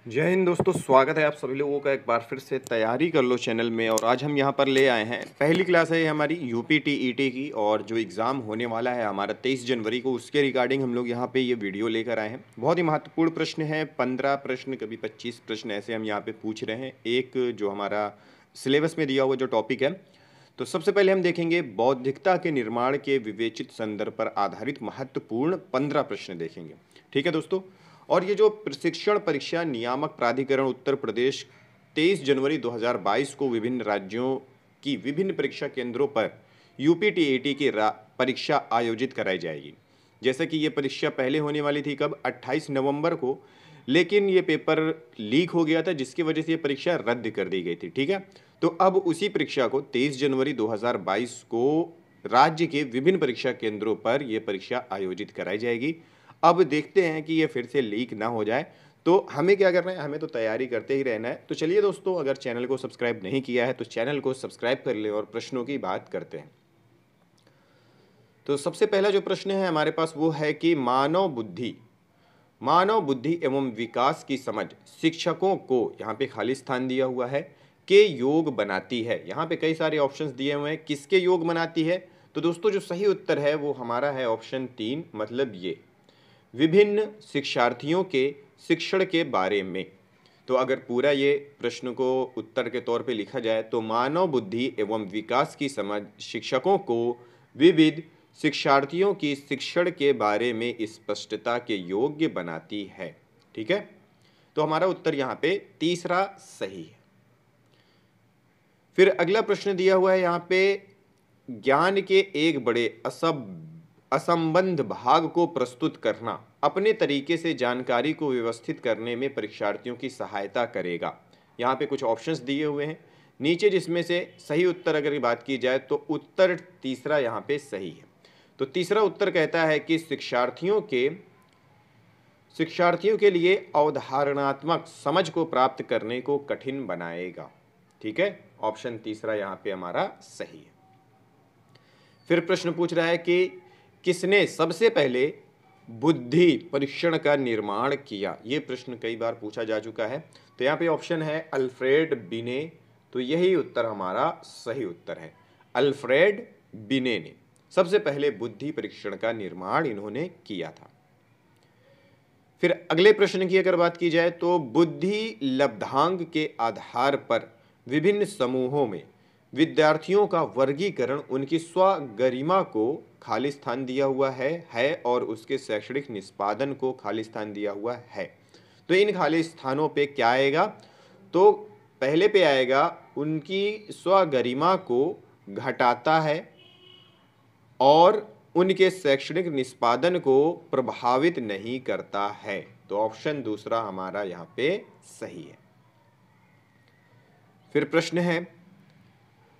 जय हिंद दोस्तों, स्वागत है आप सभी लोगों का एक बार फिर से तैयारी कर लो चैनल में। और आज हम यहाँ पर ले आए हैं पहली क्लास है ये हमारी यूपी टीईटी की, और जो एग्ज़ाम होने वाला है हमारा 23 जनवरी को, उसके रिगार्डिंग हम लोग यहाँ पे ये वीडियो लेकर आए हैं। बहुत ही महत्वपूर्ण प्रश्न है, 15 प्रश्न कभी 25 प्रश्न ऐसे हम यहाँ पे पूछ रहे हैं। एक जो हमारा सिलेबस में दिया हुआ जो टॉपिक है, तो सबसे पहले हम देखेंगे बौद्धिकता के निर्माण के विवेचित संदर्भ पर आधारित महत्वपूर्ण 15 प्रश्न देखेंगे। ठीक है दोस्तों। और ये जो प्रशिक्षण परीक्षा नियामक प्राधिकरण उत्तर प्रदेश 23 जनवरी 2022 को विभिन्न राज्यों की विभिन्न परीक्षा केंद्रों पर यूपीटीईटी की परीक्षा आयोजित कराई जाएगी। जैसे कि ये परीक्षा पहले होने वाली थी कब, 28 नवंबर को, लेकिन ये पेपर लीक हो गया था जिसकी वजह से ये परीक्षा रद्द कर दी गई थी। ठीक है। तो अब उसी परीक्षा को 23 जनवरी 2022 को राज्य के विभिन्न परीक्षा केंद्रों पर यह परीक्षा आयोजित कराई जाएगी। अब देखते हैं कि ये फिर से लीक ना हो जाए, तो हमें क्या करना है, हमें तो तैयारी करते ही रहना है। तो चलिए दोस्तों, अगर चैनल को सब्सक्राइब नहीं किया है तो चैनल को सब्सक्राइब कर ले और प्रश्नों की बात करते हैं। तो सबसे पहला जो प्रश्न है हमारे पास वो है कि मानव बुद्धि एवं विकास की समझ शिक्षकों को, यहाँ पे खाली स्थान दिया हुआ है, के योग बनाती है। यहाँ पे कई सारे ऑप्शंस दिए हुए हैं, किसके योग बनाती है। तो दोस्तों जो सही उत्तर है वो हमारा है ऑप्शन 3, मतलब ये विभिन्न शिक्षार्थियों के शिक्षण के बारे में। तो अगर पूरा ये प्रश्न को उत्तर के तौर पे लिखा जाए तो मानव बुद्धि एवं विकास की समझ शिक्षकों को विविध शिक्षार्थियों की शिक्षण के बारे में स्पष्टता के योग्य बनाती है। ठीक है। तो हमारा उत्तर यहाँ पे तीसरा सही है। फिर अगला प्रश्न दिया हुआ है यहाँ पे, ज्ञान के एक बड़े असंबद्ध भाग को प्रस्तुत करना अपने तरीके से जानकारी को व्यवस्थित करने में परीक्षार्थियों की सहायता करेगा। यहाँ पे कुछ ऑप्शंस दिए हुए हैं नीचे, जिसमें से सही उत्तर अगर बात की जाए तो उत्तर तीसरा यहाँ पे सही है। तो तीसरा उत्तर कहता है कि शिक्षार्थियों के लिए अवधारणात्मक समझ को प्राप्त करने को कठिन बनाएगा। ठीक है, ऑप्शन तीसरा यहाँ पे हमारा सही है। फिर प्रश्न पूछ रहा है कि किसने सबसे पहले बुद्धि परीक्षण का निर्माण किया। ये प्रश्न कई बार पूछा जा चुका है। तो यहाँ पे ऑप्शन है अल्फ्रेड बिने। तो यही उत्तर हमारा सही उत्तर है, अल्फ्रेड बिने ने सबसे पहले बुद्धि परीक्षण का निर्माण इन्होंने किया था। फिर अगले प्रश्न की अगर बात की जाए तो बुद्धि लब्धांक के आधार पर विभिन्न समूहों में विद्यार्थियों का वर्गीकरण उनकी स्वगरिमा को खाली स्थान दिया हुआ है और उसके शैक्षणिक निष्पादन को खाली स्थान दिया हुआ है। तो इन खाली स्थानों पे क्या आएगा, तो पहले पे आएगा उनकी स्वगरिमा को घटाता है और उनके शैक्षणिक निष्पादन को प्रभावित नहीं करता है। तो ऑप्शन दूसरा हमारा यहाँ पे सही है। फिर प्रश्न है,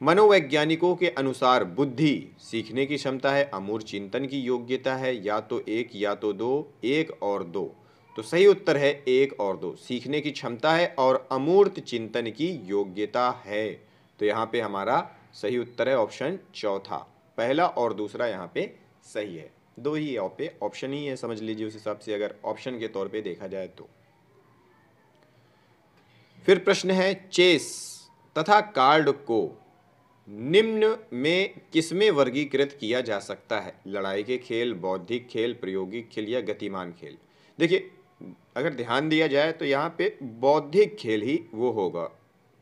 मनोवैज्ञानिकों के अनुसार बुद्धि सीखने की क्षमता है, अमूर्त चिंतन की योग्यता है, या तो एक या तो दो, एक और दो। तो सही उत्तर है एक और दो, सीखने की क्षमता है और अमूर्त चिंतन की योग्यता है। तो यहाँ पे हमारा सही उत्तर है ऑप्शन चौथा, पहला और दूसरा यहाँ पे सही है। दो ही यहाँ पे ऑप्शन ही है, समझ लीजिए उस हिसाब से अगर ऑप्शन के तौर पे देखा जाए तो। फिर प्रश्न है, चेस तथा कार्ड को निम्न में किसमें वर्गीकृत किया जा सकता है। लड़ाई के खेल, बौद्धिक खेल, प्रायोगिक खेल या गतिमान खेल। देखिए अगर ध्यान दिया जाए तो यहाँ पे बौद्धिक खेल ही वो होगा।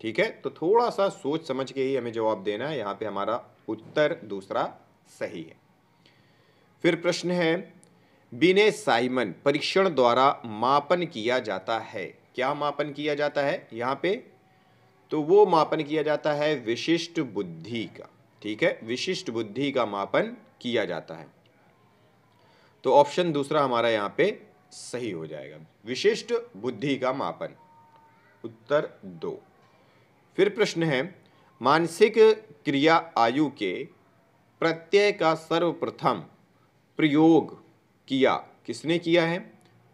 ठीक है, तो थोड़ा सा सोच समझ के ही हमें जवाब देना है। यहाँ पे हमारा उत्तर दूसरा सही है। फिर प्रश्न है, बिने साइमन परीक्षण द्वारा मापन किया जाता है। क्या मापन किया जाता है यहाँ पे, तो वो मापन किया जाता है विशिष्ट बुद्धि का। ठीक है, विशिष्ट बुद्धि का मापन किया जाता है। तो ऑप्शन दूसरा हमारा यहाँ पे सही हो जाएगा, विशिष्ट बुद्धि का मापन, उत्तर 2। फिर प्रश्न है, मानसिक क्रिया आयु के प्रत्यय का सर्वप्रथम प्रयोग किया किसने किया है।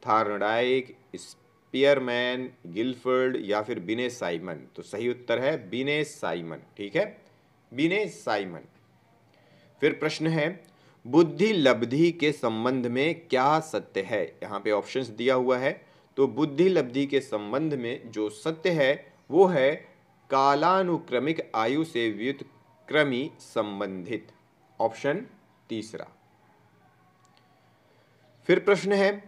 थार्नडाइक, स्पीयरमैन, गिलफोर्ड या फिर बिने साइमन। तो सही उत्तर है बिने साइमन। ठीक है, बिने साइमन। फिर प्रश्न है, बुद्धि लब्धि के संबंध में क्या सत्य है। यहाँ पे ऑप्शंस दिया हुआ है, तो बुद्धि लब्धि के संबंध में जो सत्य है वो है कालानुक्रमिक आयु से व्युत्क्रमी संबंधित, ऑप्शन तीसरा। फिर प्रश्न है,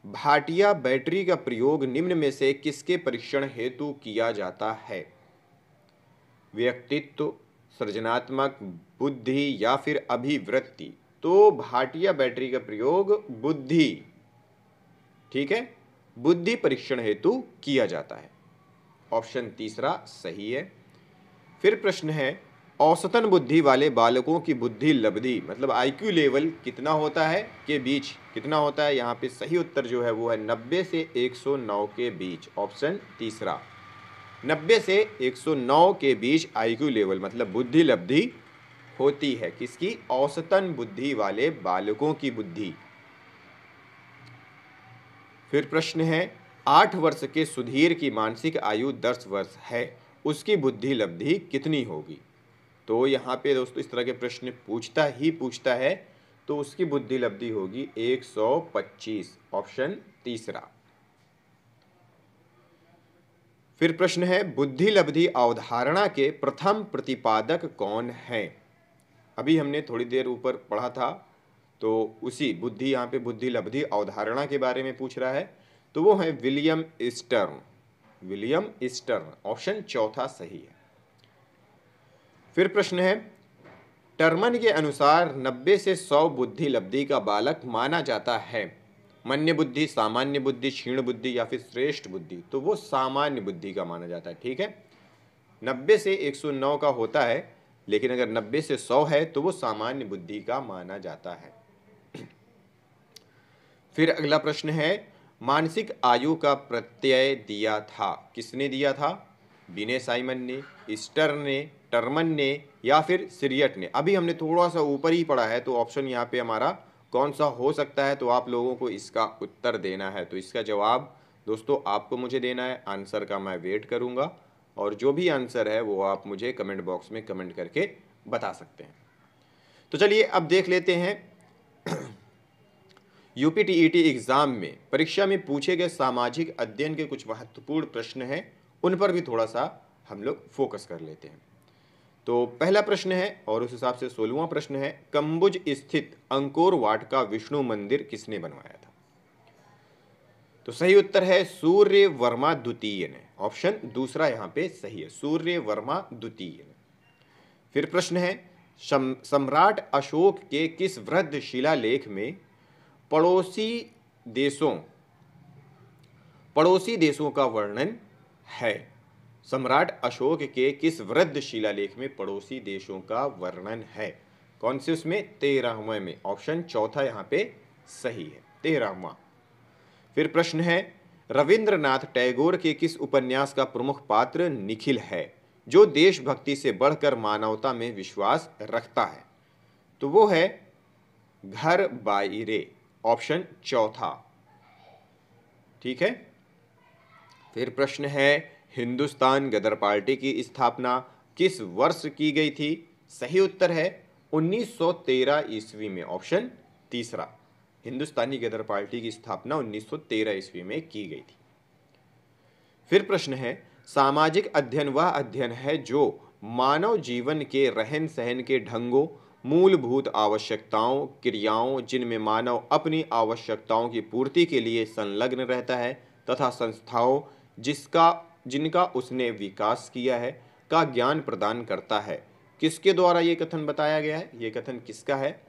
भाटिया बैटरी का प्रयोग निम्न में से किसके परीक्षण हेतु किया जाता है? व्यक्तित्व, सृजनात्मक, बुद्धि या फिर अभिवृत्ति? तो भाटिया बैटरी का प्रयोग बुद्धि, ठीक है, बुद्धि परीक्षण हेतु किया जाता है, ऑप्शन तीसरा सही है। फिर प्रश्न है, औसतन बुद्धि वाले बालकों की बुद्धि लब्धि मतलब आईक्यू लेवल कितना होता है के बीच कितना होता है? यहाँ पे सही उत्तर जो है वो है 90 से 109 के बीच, ऑप्शन तीसरा। 90 से 109 के बीच आईक्यू लेवल मतलब बुद्धि लब्धि होती है किसकी? औसतन बुद्धि वाले बालकों की बुद्धि। फिर प्रश्न है, 8 वर्ष के सुधीर की मानसिक आयु 10 वर्ष है, उसकी बुद्धि लब्धि कितनी होगी? तो यहाँ पे दोस्तों इस तरह के प्रश्न पूछता है तो उसकी बुद्धि लब्धि होगी 125, ऑप्शन तीसरा। फिर प्रश्न है, बुद्धि लब्धि अवधारणा के प्रथम प्रतिपादक कौन है? अभी हमने थोड़ी देर ऊपर पढ़ा था, तो उसी बुद्धि, यहाँ पे बुद्धि लब्धि अवधारणा के बारे में पूछ रहा है, तो वो है विलियम ईस्टर्न, ऑप्शन चौथा सही है। फिर प्रश्न है, टर्मन के अनुसार 90 से 100 बुद्धि लब्धि का बालक माना जाता है, मन्य बुद्धि, सामान्य बुद्धि, क्षीण बुद्धि या फिर श्रेष्ठ बुद्धि? तो वो सामान्य बुद्धि का माना जाता है, ठीक है। 90 से 109 का होता है, लेकिन अगर 90 से 100 है तो वो सामान्य बुद्धि का माना जाता है। फिर अगला प्रश्न है, मानसिक आयु का प्रत्यय दिया था, किसने दिया था? बिने साइमन ने, ईस्टर ने, टर्मन ने या फिर सिरियट ने? अभी हमने थोड़ा सा ऊपर ही पढ़ा है, तो ऑप्शन यहाँ पे हमारा कौन सा हो सकता है? तो आप लोगों को इसका उत्तर देना है। तो इसका जवाब दोस्तों आपको मुझे देना है, आंसर का मैं वेट करूँगा, और जो भी आंसर है वो आप मुझे कमेंट बॉक्स में कमेंट करके बता सकते हैं। तो चलिए अब देख लेते हैं यूपीटीईटी एग्जाम में परीक्षा में पूछे गए सामाजिक अध्ययन के कुछ महत्वपूर्ण प्रश्न हैं, उन पर भी थोड़ा सा हम लोग फोकस कर लेते हैं। तो पहला प्रश्न है और उस हिसाब से 16वां प्रश्न है, कंबुज स्थित अंकोर वाट का विष्णु मंदिर किसने बनवाया था? तो सही उत्तर है सूर्य वर्मा द्वितीय ने, ऑप्शन दूसरा यहाँ पे सही है, सूर्य वर्मा द्वितीय ने। फिर प्रश्न है, सम्राट अशोक के किस वृद्ध शिलालेख में पड़ोसी देशों का वर्णन है? सम्राट अशोक के किस वृद्ध शिलालेख में पड़ोसी देशों का वर्णन है? कौन से उसमें? 13वें में, ऑप्शन चौथा यहाँ पे सही है, 13वां। फिर प्रश्न है, रविंद्रनाथ टैगोर के किस उपन्यास का प्रमुख पात्र निखिल है, जो देशभक्ति से बढ़कर मानवता में विश्वास रखता है? तो वो है घर बाइरे, ऑप्शन चौथा, ठीक है। फिर प्रश्न है, हिंदुस्तान गदर पार्टी की स्थापना किस वर्ष की गई थी? सही उत्तर है 1913 ईस्वी में, ऑप्शन तीसरा। हिंदुस्तानी गदर पार्टी की स्थापना 1913 ईस्वी में की गई थी। फिर प्रश्न है, सामाजिक अध्ययन वह अध्ययन है जो मानव जीवन के रहन सहन के ढंगों, मूलभूत आवश्यकताओं, क्रियाओं जिनमें मानव अपनी आवश्यकताओं की पूर्ति के लिए संलग्न रहता है तथा संस्थाओं जिनका उसने विकास किया है का ज्ञान प्रदान करता है। किसके द्वारा ये कथन बताया गया है? ये कथन किसका है?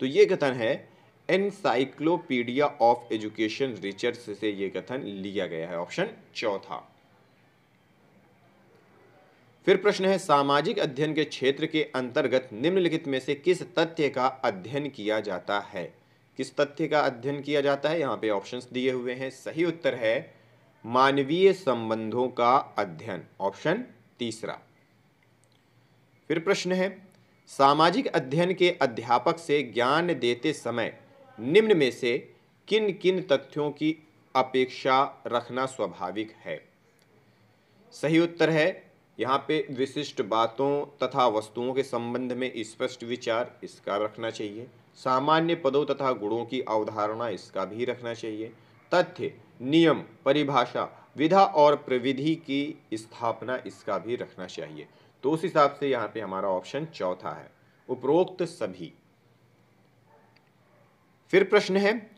तो ये कथन है एनसाइक्लोपीडिया ऑफ एजुकेशन रिसर्च से ये कथन लिया गया है, ऑप्शन चौथा। फिर प्रश्न है, सामाजिक अध्ययन के क्षेत्र के अंतर्गत निम्नलिखित में से किस तथ्य का अध्ययन किया जाता है? किस तथ्य का अध्ययन किया जाता है? यहाँ पे ऑप्शंस दिए हुए हैं। सही उत्तर है मानवीय संबंधों का अध्ययन, ऑप्शन तीसरा। फिर प्रश्न है, सामाजिक अध्ययन के अध्यापक से ज्ञान देते समय निम्न में से किन किन तथ्यों की अपेक्षा रखना स्वाभाविक है? सही उत्तर है यहाँ पे विशिष्ट बातों तथा वस्तुओं के संबंध में स्पष्ट विचार, इसका रखना चाहिए। सामान्य पदों तथा गुणों की अवधारणा, इसका भी रखना चाहिए। तथ्य, नियम, परिभाषा, विधा और प्रविधि की स्थापना इसका भी रखना चाहिए। तो उस हिसाब से यहाँ पे हमारा ऑप्शन चौथा है, उपरोक्त सभी। फिर प्रश्न है,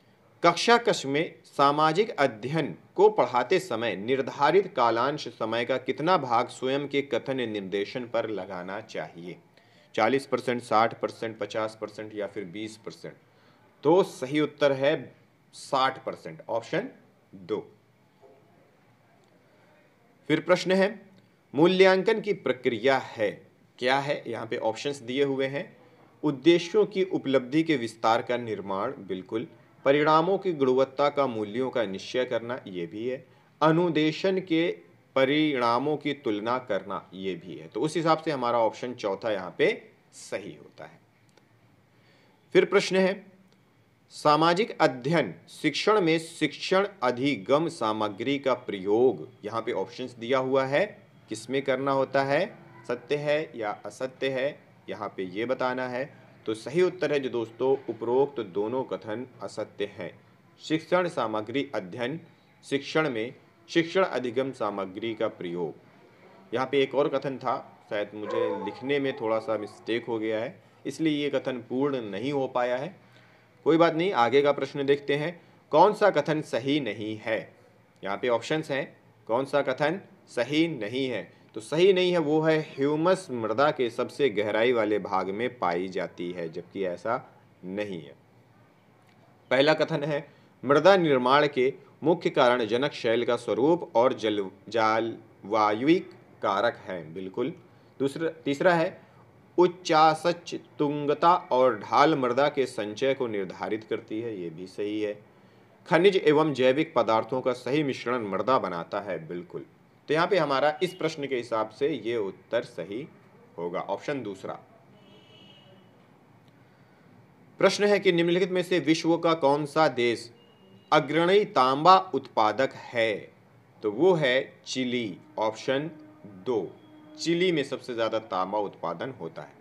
कक्षा कक्ष में सामाजिक अध्ययन को पढ़ाते समय निर्धारित कालांश समय का कितना भाग स्वयं के कथन निर्देशन पर लगाना चाहिए? 40%, 60%, 50% या फिर 20%? तो सही उत्तर है 60%, ऑप्शन 2। फिर प्रश्न है, मूल्यांकन की प्रक्रिया है, क्या है? यहाँ पे ऑप्शंस दिए हुए हैं। उद्देश्यों की उपलब्धि के विस्तार का निर्माण, बिल्कुल। परिणामों की गुणवत्ता का मूल्यों का निश्चय करना, ये भी है। अनुदेशन के परिणामों की तुलना करना, ये भी है। तो उस हिसाब से हमारा ऑप्शन चौथा यहाँ पे सही होता है। फिर प्रश्न है, सामाजिक अध्ययन शिक्षण में शिक्षण अधिगम सामग्री का प्रयोग, यहाँ पे ऑप्शंस दिया हुआ है, किसमें करना होता है? सत्य है या असत्य है, यहाँ पे ये बताना है। तो सही उत्तर है जो दोस्तों, उपरोक्त दोनों कथन असत्य हैं। शिक्षण सामग्री अध्ययन शिक्षण में शिक्षण अधिगम सामग्री का प्रयोग। यहाँ पे एक और कथन था, शायद मुझे लिखने में थोड़ा सा मिस्टेक हो गया है, इसलिए ये कथन पूर्ण नहीं हो पाया है। कोई बात नहीं, आगे का प्रश्न देखते हैं। कौन सा कथन सही नहीं है? यहाँ पे ऑप्शंस हैं, कौन सा कथन सही नहीं है? तो सही नहीं है वो है, ह्यूमस मृदा के सबसे गहराई वाले भाग में पाई जाती है, जबकि ऐसा नहीं है। पहला कथन है, मृदा निर्माण के मुख्य कारण जनक शैल का स्वरूप और जलवायुविक कारक हैं, बिल्कुल। तीसरा है, उच्चासच तुंगता और ढाल मृदा के संचय को निर्धारित करती है, ये भी सही है। खनिज एवं जैविक पदार्थों का सही मिश्रण मृदा बनाता है, बिल्कुल। तो यहाँ पे हमारा इस प्रश्न के हिसाब से ये उत्तर सही होगा, ऑप्शन दूसरा। प्रश्न है कि निम्नलिखित में से विश्व का कौन सा देश अग्रणी तांबा उत्पादक है? तो वो है चिली, ऑप्शन 2। चिली में सबसे ज्यादा तांबा उत्पादन होता है।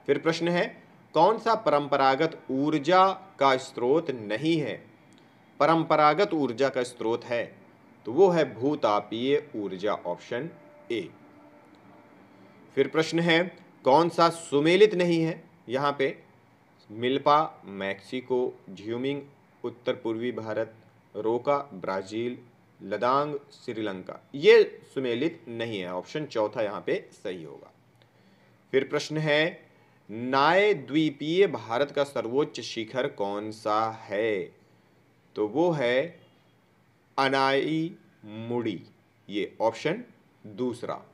फिर प्रश्न है, कौन सा परंपरागत ऊर्जा का स्रोत नहीं है? परंपरागत ऊर्जा का स्रोत है, तो वो है भूतापीय ऊर्जा, ऑप्शन ए। फिर प्रश्न है, कौन सा सुमेलित नहीं है? यहाँ पे मिल्पा मैक्सिको, झ्यूमिंग उत्तर पूर्वी भारत, रोका ब्राजील, लदांग श्रीलंका, ये सुमेलित नहीं है, ऑप्शन चौथा यहाँ पे सही होगा। फिर प्रश्न है, नाय द्वीपीय भारत का सर्वोच्च शिखर कौन सा है? तो वो है अनाई मुड़ी, ये ऑप्शन दूसरा।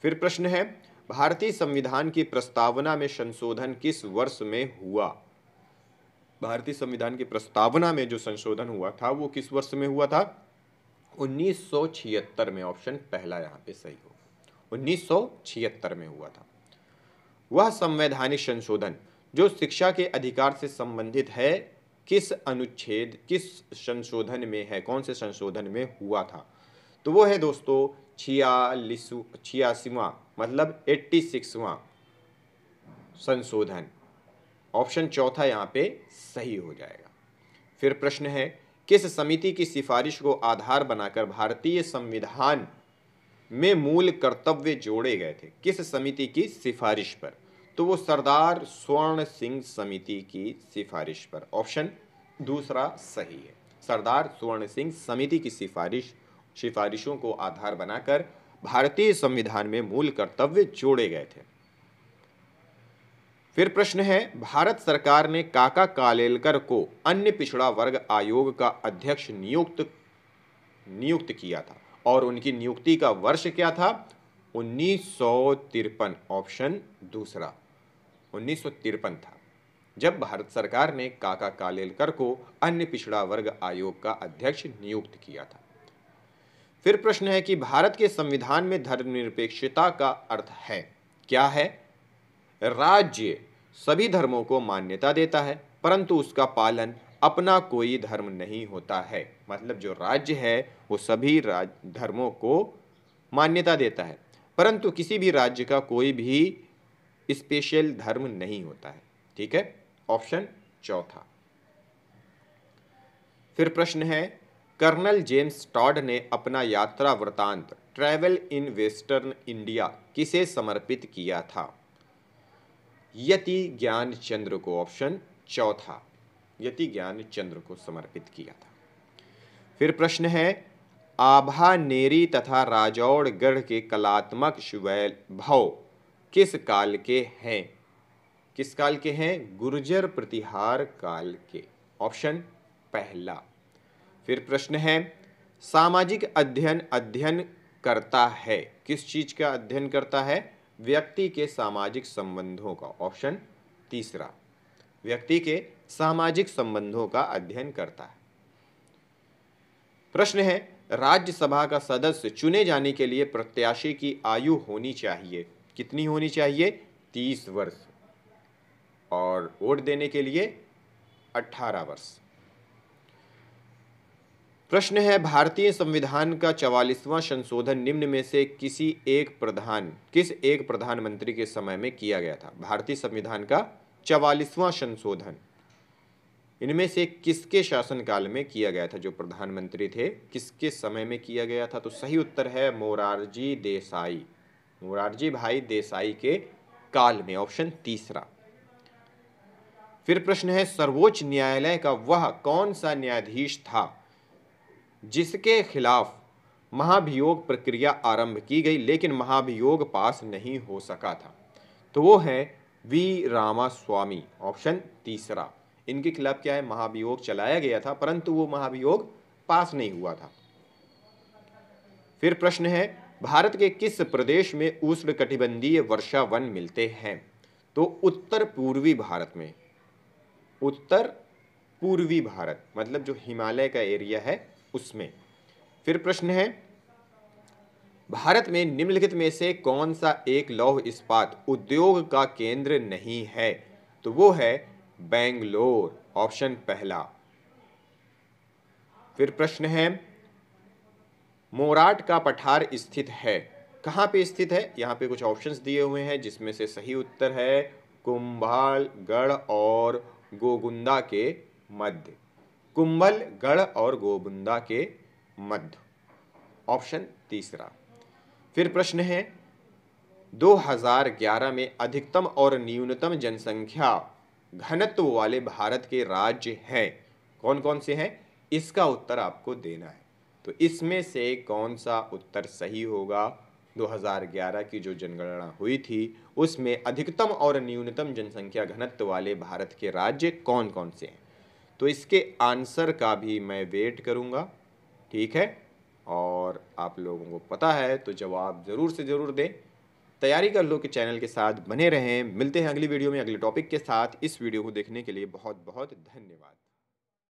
फिर प्रश्न है, भारतीय संविधान की प्रस्तावना में संशोधन किस वर्ष में हुआ? भारतीय संविधान की प्रस्तावना में जो संशोधन हुआ था वो किस वर्ष में हुआ था? 1976 में, ऑप्शन पहला यहाँ पे सही हो, 1976 में हुआ था। वह संवैधानिक संशोधन जो शिक्षा के अधिकार से संबंधित है किस अनुच्छेद, किस संशोधन में है, कौन से संशोधन में हुआ था? तो वो है दोस्तों 86वां, मतलब 86वां संशोधन, ऑप्शन चौथा यहाँ पे सही हो जाएगा। फिर प्रश्न है, किस समिति की सिफारिश को आधार बनाकर भारतीय संविधान में मूल कर्तव्य जोड़े गए थे? किस समिति की सिफारिश पर? तो वो सरदार स्वर्ण सिंह समिति की सिफारिश पर, ऑप्शन दूसरा सही है। सरदार स्वर्ण सिंह समिति की सिफारिशों को आधार बनाकर भारतीय संविधान में मूल कर्तव्य जोड़े गए थे। फिर प्रश्न है, भारत सरकार ने काका कालेलकर को अन्य पिछड़ा वर्ग आयोग का अध्यक्ष नियुक्त किया था और उनकी नियुक्ति का वर्ष क्या था? 1953, ऑप्शन दूसरा, 1953 था जब भारत सरकार ने काका कालेलकर को अन्य पिछड़ा वर्ग आयोग का अध्यक्ष नियुक्त किया था। फिर प्रश्न है कि भारत के संविधान में धर्मनिरपेक्षता का अर्थ है, क्या है? राज्य सभी धर्मों को मान्यता देता है परंतु उसका पालन अपना कोई धर्म नहीं होता है। मतलब जो राज्य है वो सभी धर्मों को मान्यता देता है परंतु किसी भी राज्य का कोई भी स्पेशल धर्म नहीं होता है। ठीक है, ऑप्शन चौथा। फिर प्रश्न है, कर्नल जेम्स टॉड ने अपना यात्रा वृतांत ट्रैवल इन वेस्टर्न इंडिया किसे समर्पित किया था? यति ज्ञान चंद्र को, ऑप्शन चौथा, यति ज्ञान चंद्र को समर्पित किया था। फिर प्रश्न है, आभानेरी तथा राजौड़गढ़ के कलात्मक वैभव किस काल के हैं? किस काल के हैं? गुर्जर प्रतिहार काल के, ऑप्शन पहला। फिर प्रश्न है, सामाजिक अध्ययन अध्ययन करता है, किस चीज का अध्ययन करता है? व्यक्ति के सामाजिक संबंधों का, ऑप्शन तीसरा, व्यक्ति के सामाजिक संबंधों का अध्ययन करता है। प्रश्न है, राज्यसभा का सदस्य चुने जाने के लिए प्रत्याशी की आयु होनी चाहिए, कितनी होनी चाहिए? 30 वर्ष, और वोट देने के लिए 18 वर्ष। प्रश्न है, भारतीय संविधान का 44वां संशोधन निम्न में से किस एक प्रधानमंत्री के समय में किया गया था? भारतीय संविधान का 44वां संशोधन इनमें से किसके शासनकाल में किया गया था? जो प्रधानमंत्री थे, किसके समय में किया गया था? तो सही उत्तर है मोरारजी देसाई, मोरारजी भाई देसाई के काल में, ऑप्शन तीसरा। फिर प्रश्न है, सर्वोच्च न्यायालय का वह कौन सा न्यायाधीश था जिसके खिलाफ महाभियोग प्रक्रिया आरंभ की गई लेकिन महाभियोग पास नहीं हो सका था? तो वो है वी रामास्वामी, ऑप्शन तीसरा। इनके खिलाफ क्या है? महाभियोग चलाया गया था, परंतु वो महाभियोग पास नहीं हुआ था। फिर प्रश्न है, भारत के किस प्रदेश में उष्णकटिबंधीय वर्षा वन मिलते हैं? तो उत्तर पूर्वी भारत में, उत्तर पूर्वी भारत मतलब जो हिमालय का एरिया है उसमें। फिर प्रश्न है, भारत में निम्नलिखित में से कौन सा एक लौह इस्पात उद्योग का केंद्र नहीं है? तो वो है बेंगलोर, ऑप्शन पहला। फिर प्रश्न है, मोराट का पठार स्थित है, कहाँ पे स्थित है? यहाँ पे कुछ ऑप्शंस दिए हुए हैं जिसमें से सही उत्तर है कुंभलगढ़ और गोगुंदा के मध्य, कुंभलगढ़ और गोगुंदा के मध्य, ऑप्शन तीसरा। फिर प्रश्न है, 2011 में अधिकतम और न्यूनतम जनसंख्या घनत्व वाले भारत के राज्य हैं, कौन कौन से हैं? इसका उत्तर आपको देना है। तो इसमें से कौन सा उत्तर सही होगा? 2011 की जो जनगणना हुई थी उसमें अधिकतम और न्यूनतम जनसंख्या घनत्व वाले भारत के राज्य कौन कौन से हैं? तो इसके आंसर का भी मैं वेट करूंगा, ठीक है? और आप लोगों को पता है तो जवाब ज़रूर से ज़रूर दें, तैयारी कर लो कि चैनल के साथ बने रहें। मिलते हैं अगली वीडियो में अगले टॉपिक के साथ। इस वीडियो को देखने के लिए बहुत बहुत धन्यवाद।